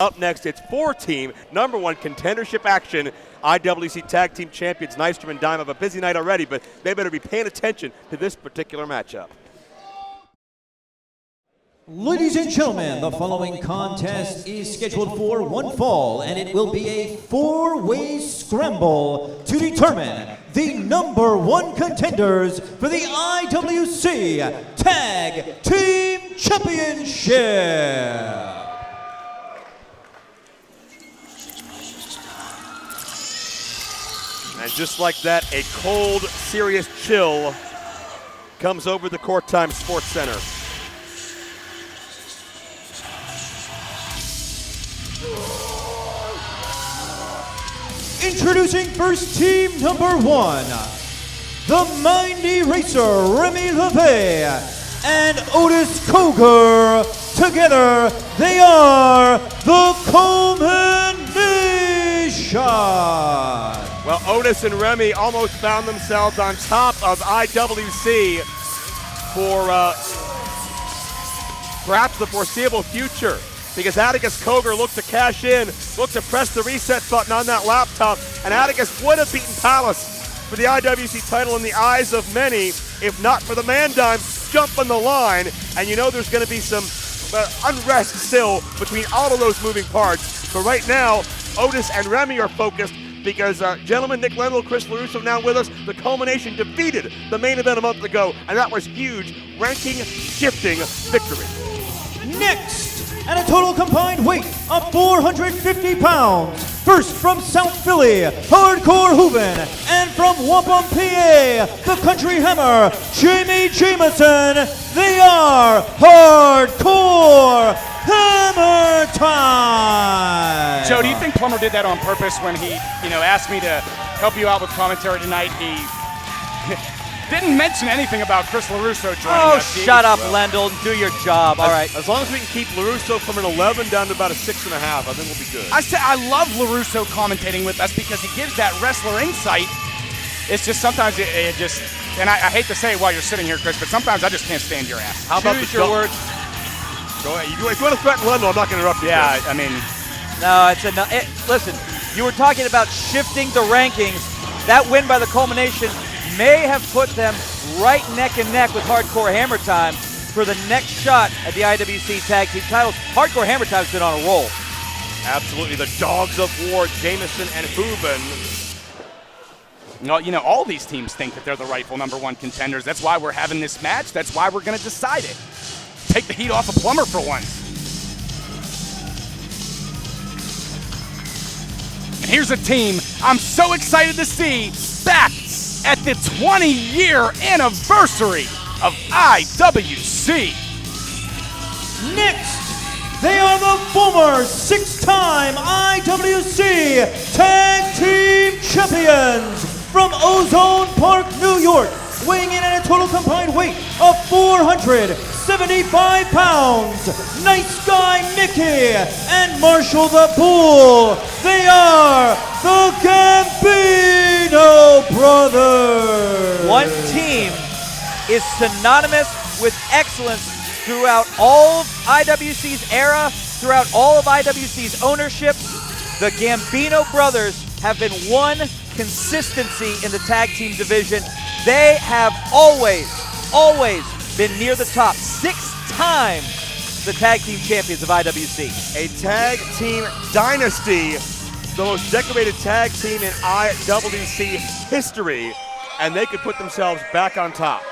Up next, it's four-team, #1 contendership action. IWC Tag Team Champions Nystrom and Dime have a busy night already, but they better be paying attention to this particular matchup. Ladies and gentlemen, the following contest is scheduled for one fall, and it will be a four-way scramble to determine the #1 contenders for the IWC Tag Team Championship. And just like that, a cold, serious chill comes over the Court Time Sports Center. Introducing first team #1, the Mindy Racer Remy LeVay and Otis Coger. Together, they are the Combination. Well, Otis and Remy almost found themselves on top of IWC for perhaps the foreseeable future, because Atticus Coger looked to cash in, looked to press the reset button on that laptop, and Atticus would have beaten Palace for the IWC title in the eyes of many, if not for the Man-Dime jumping the line. And you know there's going to be some unrest still between all of those moving parts. But right now, Otis and Remy are focused, because gentlemen, Nick Lendl, Chris LaRusso now with us. The Culmination defeated the main event a month ago, and that was huge, ranking-shifting victory. Next, at a total combined weight of 450 pounds, first from South Philly, Hardcore Hooven, and from Wampum, PA, the Country Hammer, Jamie Jameson. They are Hardcore Hammer Time! Joe, do you think Plummer did that on purpose when he, asked me to help you out with commentary tonight? He didn't mention anything about Chris LaRusso joining us. Oh, shut up, Lendl. Do your job. All right. As long as we can keep LaRusso from an 11 down to about a 6.5, I think we'll be good. I love LaRusso commentating with us because he gives that wrestler insight. It's just sometimes it just, and I hate to say it while you're sitting here, Chris, but sometimes I just can't stand your ass. How about Choose your words. Go ahead. If you want to threaten Lendl, I'm not going to interrupt you. Yeah, I mean. No, listen, you were talking about shifting the rankings. That win by the Culmination may have put them right neck and neck with Hardcore Hammer Time for the next shot at the IWC Tag Team titles. Hardcore Hammer Time's been on a roll. Absolutely. The Dogs of War, Jameson and Hooven. All these teams think that they're the rightful #1 contenders. That's why we're having this match. That's why we're going to decide it. Take the heat off of Plummer for once. And here's a team I'm so excited to see back at the 20-year anniversary of IWC. Next, they are the former 6-time IWC Tag Team Champions from Ozone Park, New York, weighing in at a total combined weight of 475 pounds. Nice Guy Mickey and Marshall the Bull. They are the Gambino Brothers. One team is synonymous with excellence throughout all of IWC's era, throughout all of IWC's ownership. The Gambino Brothers have been one consistency in the tag team division. They have always been near the top. 6 times the tag team champions of IWC. A tag team dynasty, the most decorated tag team in IWC history, and they could put themselves back on top.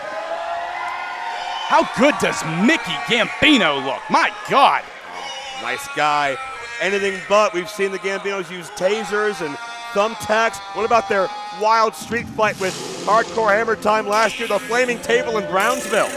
How good does Mickey Gambino look? My God. Nice guy. Anything but. We've seen the Gambinos use tasers and thumbtacks. What about their wild street fight with Hardcore Hammer Time last year, the Flaming Table in Brownsville?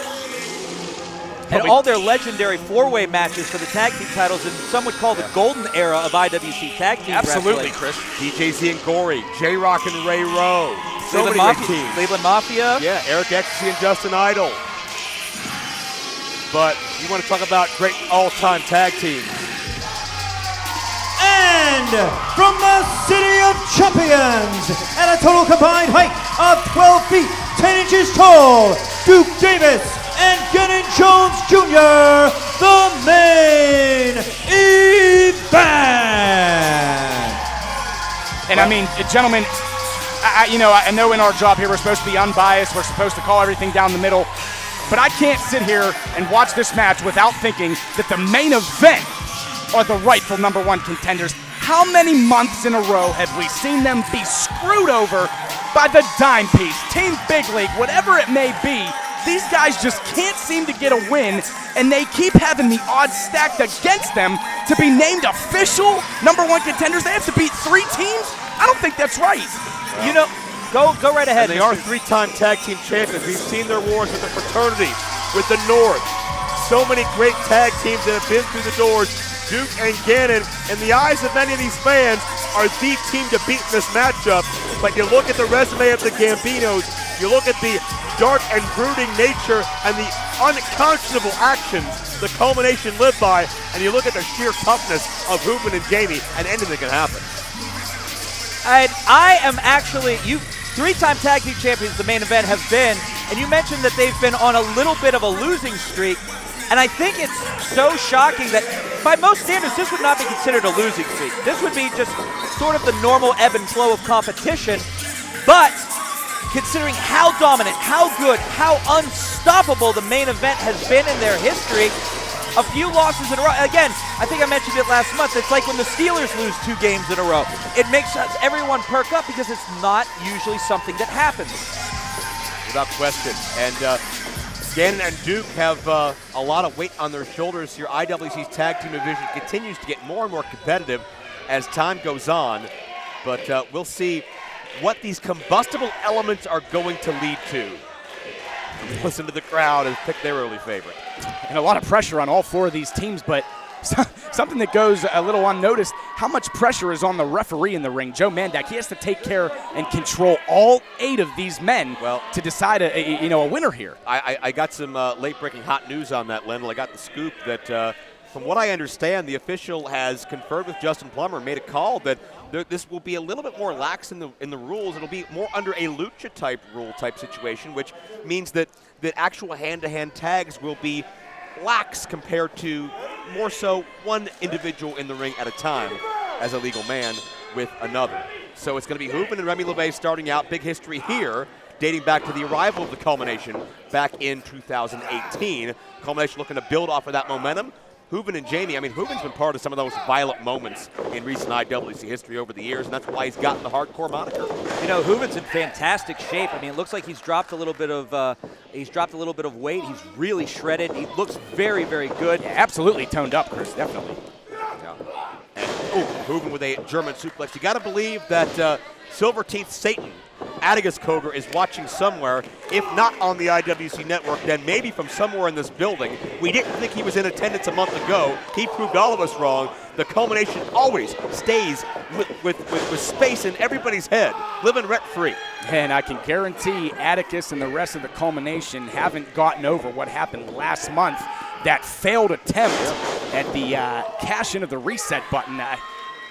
And all their legendary 4-way matches for the tag team titles in some would call the golden era of IWC tag team Absolutely, wrestling. Chris. DJZ and Gory, J-Rock and Ray Rowe. So many great teams. Cleveland Mafia. Yeah, Eric Ecstasy and Justin Idol. But you want to talk about great all-time tag teams. And from the City of Champions, at a total combined height of 12 feet, 10 inches tall, Duke Davis and Gannon Jones Jr., the main event. back. And I mean, gentlemen, I know in our job here we're supposed to be unbiased. We're supposed to call everything down the middle. But I can't sit here and watch this match without thinking that the main event are the rightful #1 contenders. How many months in a row have we seen them be screwed over by the dime piece, Team Big League, whatever it may be? These guys just can't seem to get a win, and they keep having the odds stacked against them to be named official #1 contenders. They have to beat 3 teams? I don't think that's right. You know, go right ahead. And they are 3-time tag team champions. We've seen their wars with the fraternity, with the North. So many great tag teams that have been through the doors. Duke and Gannon, in the eyes of many of these fans, are the team to beat in this matchup. But you look at the resume of the Gambinos, you look at the dark and brooding nature and the unconscionable actions the culmination lived by, and you look at the sheer toughness of Ruben and Jamie, and anything can happen. I am actually, 3-time tag team champions, the main event have been, and you mentioned that they've been on a little bit of a losing streak, and I think it's so shocking that by most standards, this would not be considered a losing streak. This would be just sort of the normal ebb and flow of competition, but considering how dominant, how good, how unstoppable the main event has been in their history, a few losses in a row. Again, I think I mentioned it last month. It's like when the Steelers lose 2 games in a row. It makes everyone perk up because it's not usually something that happens. Without question. And Gannon and Duke have a lot of weight on their shoulders here. IWC's tag team division continues to get more and more competitive as time goes on. But we'll see what these combustible elements are going to lead to. Listen to the crowd and pick their early favorite. And a lot of pressure on all 4 of these teams, but something that goes a little unnoticed, how much pressure is on the referee in the ring, Joe Mandak. He has to take care and control all 8 of these men to decide a winner here. I got some late-breaking hot news on that, Lendl. I got the scoop that, from what I understand, the official has conferred with Justin Plummer, made a call that this will be a little bit more lax in the rules. It'll be more under a lucha type rule type situation, which means that actual hand-to-hand tags will be lax compared to more so one individual in the ring at a time as a legal man with another. So it's going to be Ruben and Remy LeVay starting out. Big history here, dating back to the arrival of the Culmination back in 2018. Culmination looking to build off of that momentum. Ruben and Jamie, I mean, Ruben's been part of some of those violent moments in recent IWC history over the years, and that's why he's gotten the hardcore moniker. You know, Ruben's in fantastic shape. I mean, it looks like he's dropped a little bit of weight. He's really shredded. He looks very, very good. Yeah, absolutely toned up, Chris, definitely. Yeah. And Ruben with a German suplex. You got to believe that Silver Teeth Satan, Atticus Cogar, is watching somewhere. If not on the IWC network, then maybe from somewhere in this building. We didn't think he was in attendance a month ago. He proved all of us wrong. The Culmination always stays with space in everybody's head, living rent-free. And I can guarantee Atticus and the rest of the Culmination haven't gotten over what happened last month. That failed attempt at the cash-in of the reset button.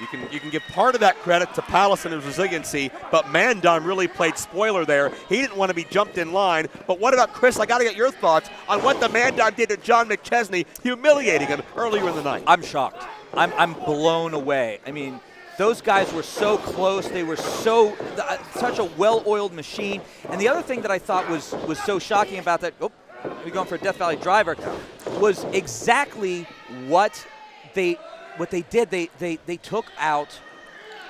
You can give part of that credit to Palace and his resiliency, but Mandon really played spoiler there. He didn't want to be jumped in line. But what about Chris? I got to get your thoughts on what the Mandon did to John McChesney, humiliating him earlier in the night. I'm shocked. I'm blown away. I mean, those guys were so close. They were such a well-oiled machine. And the other thing that I thought was so shocking about that, we're going for a Death Valley driver, was exactly what they did. They took out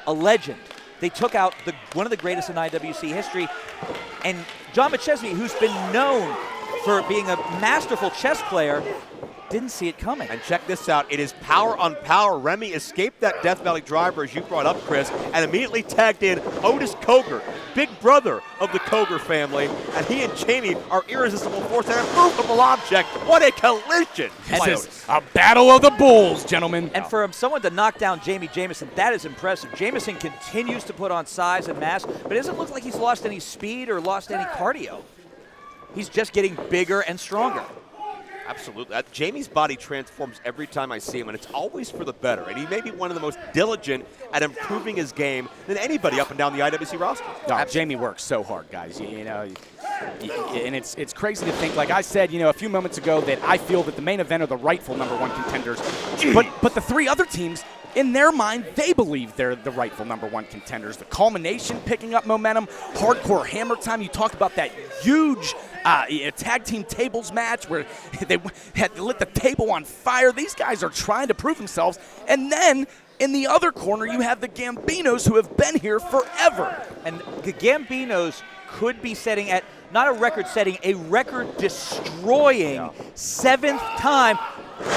a legend. They took out one of the greatest in IWC history. And John McChesney, who's been known for being a masterful chess player, didn't see it coming. And check this out. It is power on power. Remy escaped that Death Valley driver, as you brought up, Chris, and immediately tagged in Otis Cogar, big brother of the Cogar family, and he and Jamie are irresistible force and a movable object. What a collision! This is a battle of the bulls, gentlemen. And for someone to knock down Jamie Jamison, that is impressive. Jamison continues to put on size and mass, but it doesn't look like he's lost any speed or lost any cardio. He's just getting bigger and stronger. Absolutely. Jamie's body transforms every time I see him, and it's always for the better. And he may be one of the most diligent at improving his game than anybody up and down the IWC roster. No, Jamie works so hard, guys. You know, and it's crazy to think, like I said, a few moments ago, that I feel that the main event are the rightful #1 contenders. But the 3 other teams, in their mind, they believe they're the rightful #1 contenders. The culmination picking up momentum, hardcore hammer time. You talked about that huge tag team tables match where they had lit the table on fire. These guys are trying to prove themselves. And then in the other corner, you have the Gambinos who have been here forever. And the Gambinos could be setting at, not a record-setting, a record-destroying 7th time.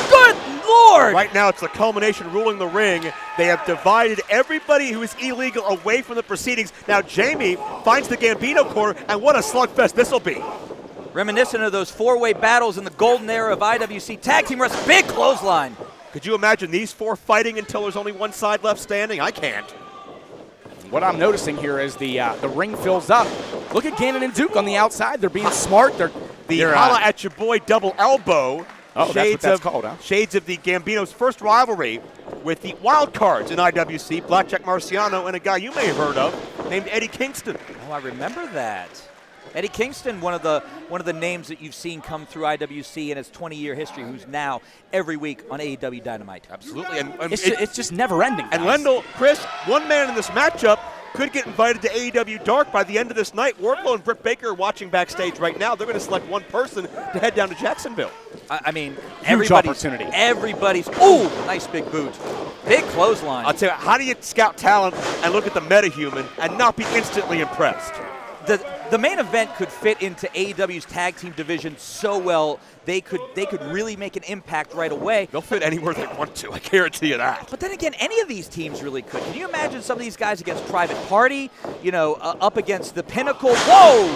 Good Lord! Right now, it's the culmination ruling the ring. They have divided everybody who is illegal away from the proceedings. Now, Jamie finds the Gambino corner, and what a slugfest this will be. Reminiscent of those 4-way battles in the golden era of IWC Tag Team Wrestling. Big clothesline. Could you imagine these four fighting until there's only one side left standing? I can't. What I'm noticing here is the ring fills up. Look at Gannon and Duke on the outside. They're being smart. They're holla at your boy double elbow. Oh, that's what that's called, huh? Shades of the Gambino's first rivalry with the wild cards in IWC, Blackjack Marciano and a guy you may have heard of named Eddie Kingston. Oh, I remember that. Eddie Kingston, one of the names that you've seen come through IWC in its 20-year history, who's now every week on AEW Dynamite. Absolutely. And it's just never ending. And Wendell, Chris, one man in this matchup could get invited to AEW Dark by the end of this night. Wardlow and Britt Baker are watching backstage right now. They're going to select one person to head down to Jacksonville. I mean, huge opportunity. Everybody's, ooh, nice big boot. Big clothesline. I'll tell you, how do you scout talent and look at the metahuman and not be instantly impressed? The main event could fit into AEW's tag team division so well, they could really make an impact right away. They'll fit anywhere they want to, I guarantee you that. But then again, any of these teams really could. Can you imagine some of these guys against Private Party, up against the Pinnacle? Whoa!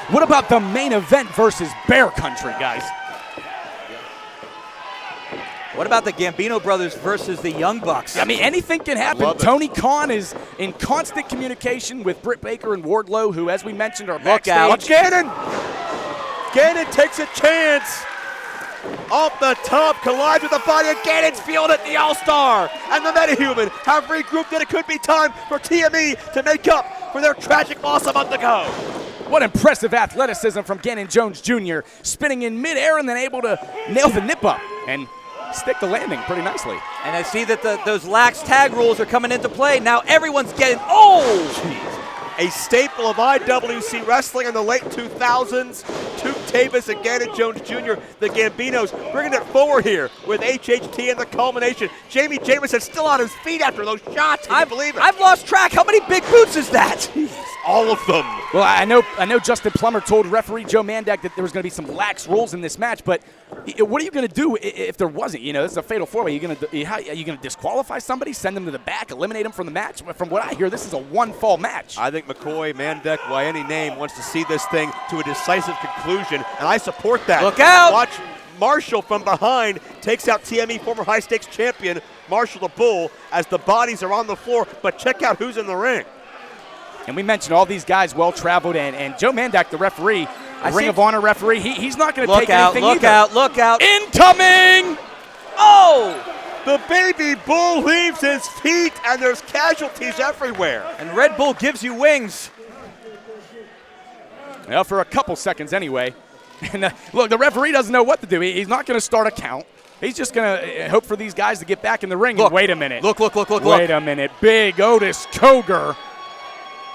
What about the main event versus Bear Country, guys? What about the Gambino brothers versus the Young Bucks? I mean, anything can happen. Tony Khan is in constant communication with Britt Baker and Wardlow, who, as we mentioned, are backstage. Watch Gannon! Gannon takes a chance. Off the top, collides with the body of Gannon's field at the All-Star. And the Metahuman have regrouped, and it could be time for TME to make up for their tragic loss a month ago. What impressive athleticism from Gannon Jones Jr., spinning in midair and then able to nail the nip up and stick the landing pretty nicely. And I see that those lax tag rules are coming into play. Now everyone's getting, oh! Jeez. A staple of IWC wrestling in the late 2000s. Duke Davis and Gannon Jones Jr., the Gambinos, bringing it forward here with HHT and the culmination. Jamie Jamison still on his feet after those shots. Can you believe it? I've lost track. How many big boots is that? All of them. Well, I know Justin Plummer told referee Joe Mandak that there was going to be some lax rules in this match, but what are you going to do if there wasn't? This is a fatal four-way. Are you going to disqualify somebody, send them to the back, eliminate them from the match? From what I hear, this is a one-fall match. I think McCoy, Mandak, by any name, wants to see this thing to a decisive conclusion, and I support that. Look out! Watch Marshall from behind takes out TME former high-stakes champion Marshall the Bull as the bodies are on the floor, but check out who's in the ring. And we mentioned all these guys well-traveled, and Joe Mandak, the referee, Ring of Honor referee, he's not going to take anything either. Look out. Incoming! Oh! The baby bull leaves his feet, and there's casualties everywhere. And Red Bull gives you wings. Well, for a couple seconds anyway. And look, the referee doesn't know what to do. He's not going to start a count. He's just going to hope for these guys to get back in the ring. Look, and wait a minute. Look. Wait a minute. Big Otis Coger.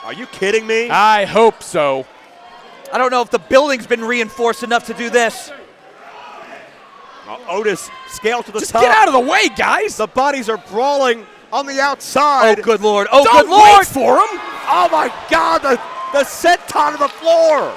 Are you kidding me? I hope so. I don't know if the building's been reinforced enough to do this. Otis scaled to the Just top. get out of the way, guys. The bodies are brawling on the outside. Oh, good Lord. Oh, Don't good Lord. wait for him. Oh, my God. The senton to the floor.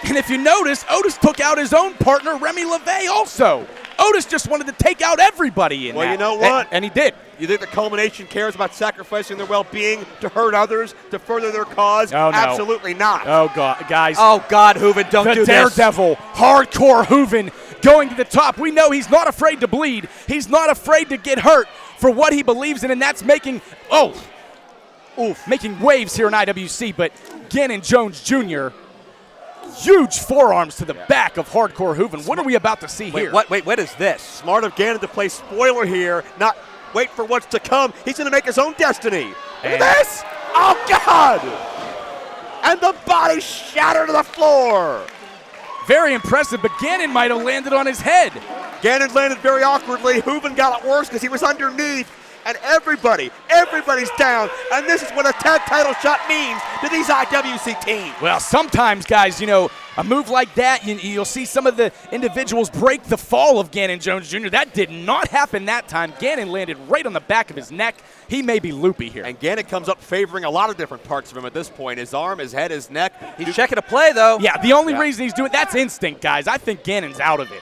And if you notice, Otis took out his own partner, Remy LeVay, also. Otis just wanted to take out everybody in Well, that. you know what? And he did. You think the culmination cares about sacrificing their well-being to hurt others, to further their cause? Oh, no. Absolutely not. Oh, God, guys. Oh, God, Hooven, don't do The this. Daredevil, hardcore Hooven, going to the top. We know he's not afraid to bleed. He's not afraid to get hurt for what he believes in, and that's making waves here in IWC. But Gannon Jones Jr., huge forearms to the back of hardcore Hooven. What are we about to see here? Wait, what is this? Smart of Gannon to play spoiler here, not wait for what's to come. He's going to make his own destiny. Look at this. Oh, God. And the body shattered to the floor. Very impressive, but Gannon might have landed on his head. Gannon landed very awkwardly. Hooven got it worse because he was underneath. and everybody's down, and this is what a tag title shot means to these IWC teams. Well, sometimes, guys, a move like that, you'll see some of the individuals break the fall of Gannon Jones Jr. That did not happen that time. Gannon landed right on the back of his neck. He may be loopy here. And Gannon comes up favoring a lot of different parts of him at this point. His arm, his head, his neck. He's checking a play, though. Yeah, the only reason he's doing that's instinct, guys. I think Gannon's out of it.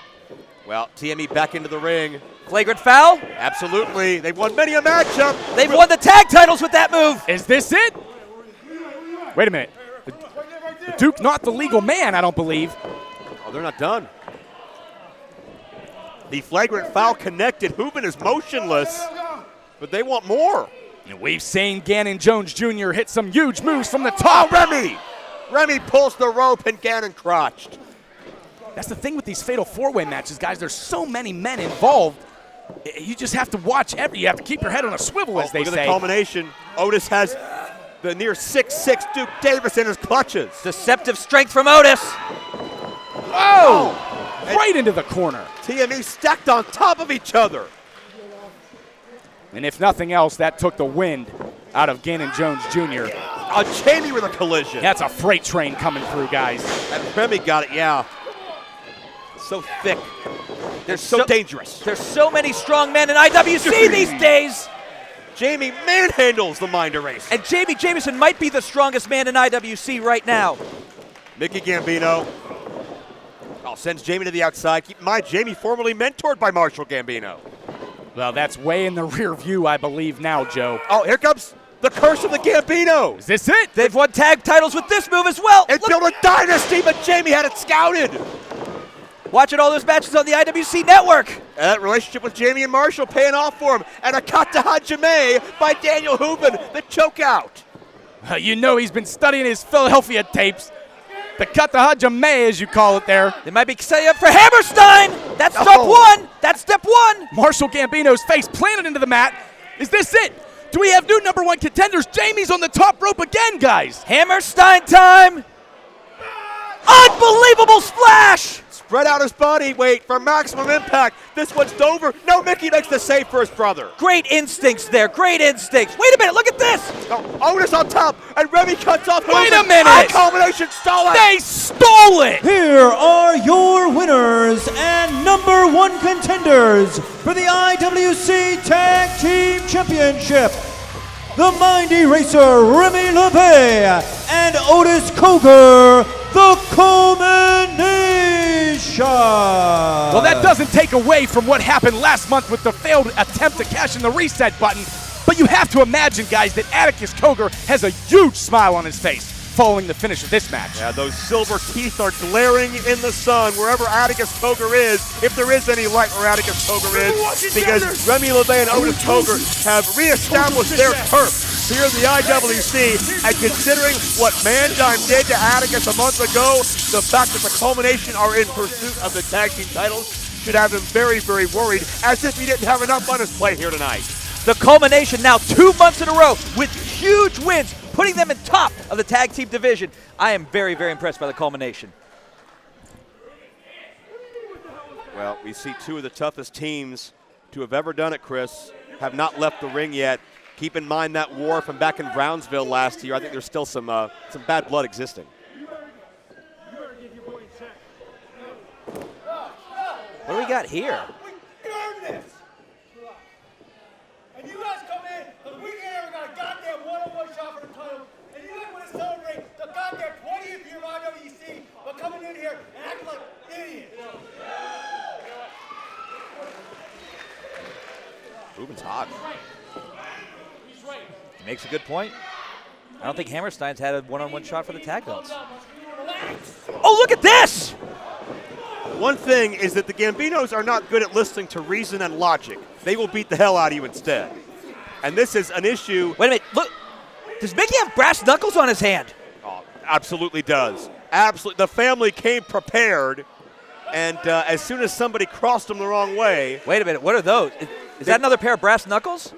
Well, TME back into the ring. Flagrant foul? Absolutely. They've won many a matchup. They've won the tag titles with that move. Is this it? Wait a minute. The Duke not the legal man, I don't believe. Oh, they're not done. The flagrant foul connected. Hooven is motionless, but they want more. And we've seen Gannon Jones Jr. hit some huge moves from the top. Oh, Remy pulls the rope and Gannon crotched. That's the thing with these fatal four-way matches, guys. There's so many men involved. You just have to watch you have to keep your head on a swivel, as they look say. At the culmination. Otis has the near 6'6" Duke Davis in his clutches. Deceptive strength from Otis. Oh! Right into the corner. TME stacked on top of each other. And if nothing else, that took the wind out of Gannon Jones Jr. Jamie with a collision. That's a freight train coming through, guys. And Remy got it, yeah. So thick. They're so dangerous. There's so many strong men in IWC these days. Jamie manhandles the Mind Eraser. And Jamie Jamison might be the strongest man in IWC right now. Mickey Gambino. Sends Jamie to the outside. Keep in mind, Jamie formerly mentored by Marshall Gambino. Well, that's way in the rear view, I believe now, Joe. Oh, here comes the curse of the Gambinos. Is this it? They've won tag titles with this move as well. It built a dynasty, but Jamie had it scouted. Watching all those matches on the IWC network. And that relationship with Jamie and Marshall paying off for him. And a kata hajime by Daniel Hooven, the choke out. He's been studying his Philadelphia tapes. The kata hajime, as you call it there. They might be setting up for Hammerstein. That's step one. That's step one. Marshall Gambino's face planted into the mat. Is this it? Do we have new number one contenders? Jamie's on the top rope again, guys. Hammerstein time. Unbelievable splash. Spread out his body weight for maximum impact. This one's over. No, Mickey makes the save for his brother. Great instincts there. Great instincts. Wait a minute. Look at this. Oh, Otis on top, and Remy cuts off. Wait a minute. Eye combination stole it. They stole it. Here are your winners and number one contenders for the IWC Tag Team Championship. The Mind Eraser, Remy LeVay, and Otis Cogar, the culmination. Well, that doesn't take away from what happened last month with the failed attempt to cash in the reset button. But you have to imagine, guys, that Atticus Cogar has a huge smile on his face following the finish of this match. Yeah, those silver teeth are glaring in the sun wherever Atticus Cogar is, if there is any light where Atticus Cogar is, because Remy LeVay and Otis Cogar have reestablished their turf here in the IWC, and considering what Mandime did to Atticus a month ago, the fact that the culmination are in pursuit of the tag team titles should have him very, very worried, as if he didn't have enough on his plate here tonight. The culmination now 2 months in a row with huge wins, putting them in top of the tag team division. I am very, very impressed by the culmination. Well, we see two of the toughest teams to have ever done it, Chris, have not left the ring yet. Keep in mind that war from back in Brownsville last year. I think there's still some bad blood existing. What do we got here? We earned this. And you guys come in, because we ain't got a goddamn one-on-one shot for the title, and you guys want to celebrate the goddamn 20th year of IWC by coming in here and acting like idiots. Ruben's hot. He makes a good point. I don't think Hammerstein's had a one-on-one shot for the tag belts. Oh, look at this! One thing is that the Gambinos are not good at listening to reason and logic. They will beat the hell out of you instead. And this is an issue. Wait a minute, look. Does Mickey have brass knuckles on his hand? Oh, absolutely does. Absolutely. The family came prepared, and as soon as somebody crossed them the wrong way. Wait a minute, what are those? Is that another pair of brass knuckles?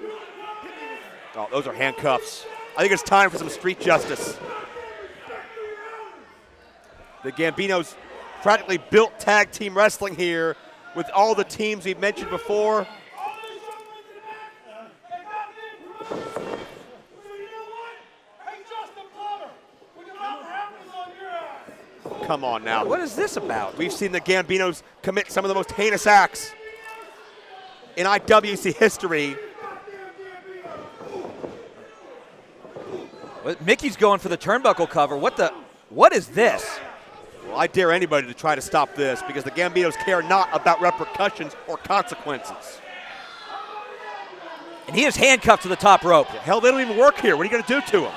Oh, those are handcuffs. I think it's time for some street justice. The Gambinos practically built tag team wrestling here with all the teams we've mentioned before. come on now. What is this about? We've seen the Gambinos commit some of the most heinous acts in IWC history. Mickey's going for the turnbuckle cover. What is this? Well, I dare anybody to try to stop this because the Gambinos care not about repercussions or consequences. And he is handcuffed to the top rope. Hell, they don't even work here. What are you going to do to him?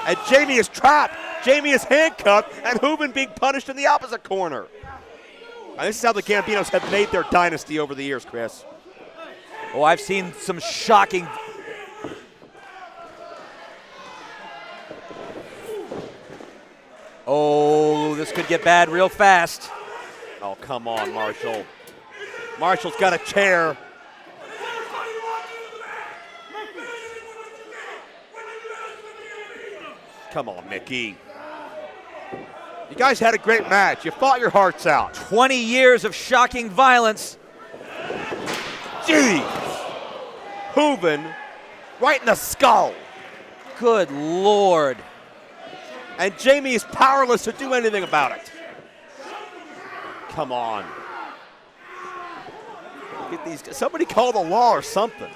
And Jamie is trapped. Jamie is handcuffed, and Hooven being punished in the opposite corner. Now, this is how the Gambinos have made their dynasty over the years, Chris. Oh, I've seen some shocking. Oh, this could get bad real fast. Oh, come on, Marshall. Marshall's got a chair. Come on, Mickey. You guys had a great match. You fought your hearts out. 20 years of shocking violence. Jeez. Hooven right in the skull. Good Lord. And Jamie is powerless to do anything about it. Come on. Get these. Somebody call the law or something.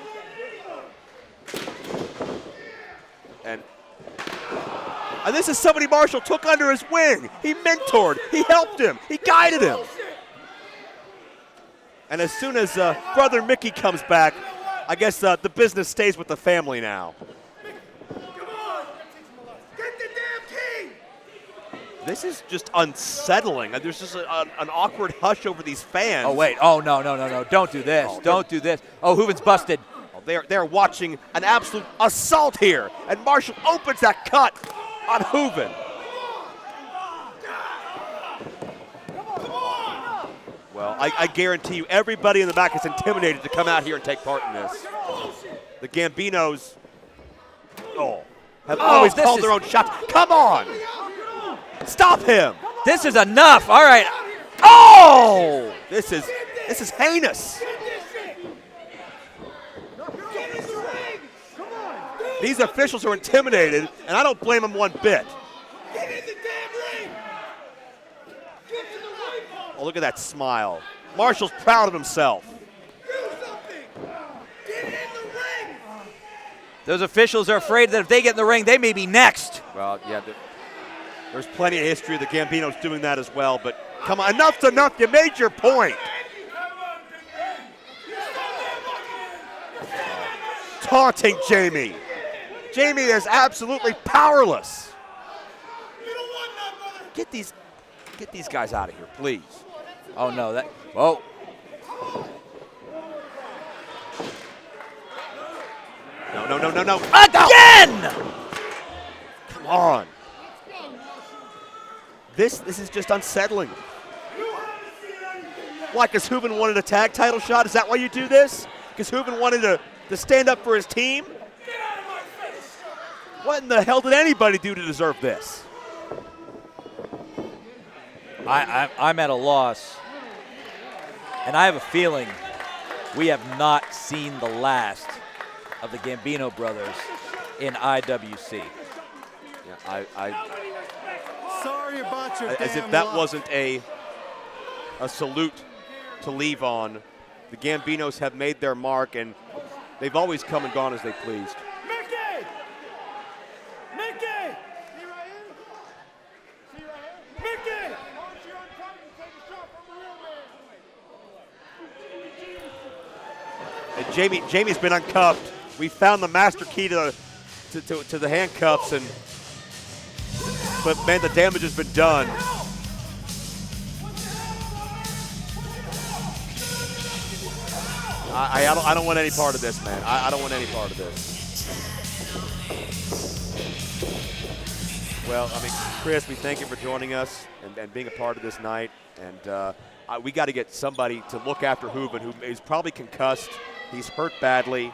And this is somebody Marshall took under his wing. He mentored. He helped him. He guided him. And as soon as brother Mickey comes back, I guess the business stays with the family now. Come on! Get the damn king! This is just unsettling. There's just an awkward hush over these fans. Oh, wait. Oh, no. Don't do this. Don't do this. Oh, Hooven's busted. Oh, they're watching an absolute assault here. And Marshall opens that cut on Hooven. Well, I guarantee you everybody in the back is intimidated to come out here and take part in this. The Gambinos have always called their own shots. Come on! Stop him! This is enough. All right. Oh! This is heinous. These officials are intimidated, and I don't blame them one bit. Get in the damn ring! Get to the ring! Oh, look at that smile. Marshall's proud of himself. Do something! Get in the ring! Those officials are afraid that if they get in the ring, they may be next. Well, yeah, there's plenty of history of the Gambinos doing that as well, but come on, enough's enough. You made your point. Taunting Jamie. Jamie is absolutely powerless. You don't want that, brother! Get these guys out of here, please. Oh, no. Whoa. No. Again! Come on. This is just unsettling. Why, because Hooven wanted a tag title shot? Is that why you do this? Because Hooven wanted to stand up for his team? What in the hell did anybody do to deserve this? I'm at a loss. And I have a feeling we have not seen the last of the Gambino brothers in IWC. Yeah, Sorry about your as if damn that luck. wasn't a salute to leave on. The Gambinos have made their mark, and they've always come and gone as they pleased. Mickey! Mickey! See right here? See right here? Mickey! Why don't you untie and take a shot from the real man? And Jamie's been uncuffed. We found the master key to the handcuffs, but man, the damage has been done. I don't want any part of this, man. I don't want any part of this. Well, I mean, Chris, we thank you for joining us and being a part of this night. And we got to get somebody to look after Hooven, who is probably concussed. He's hurt badly.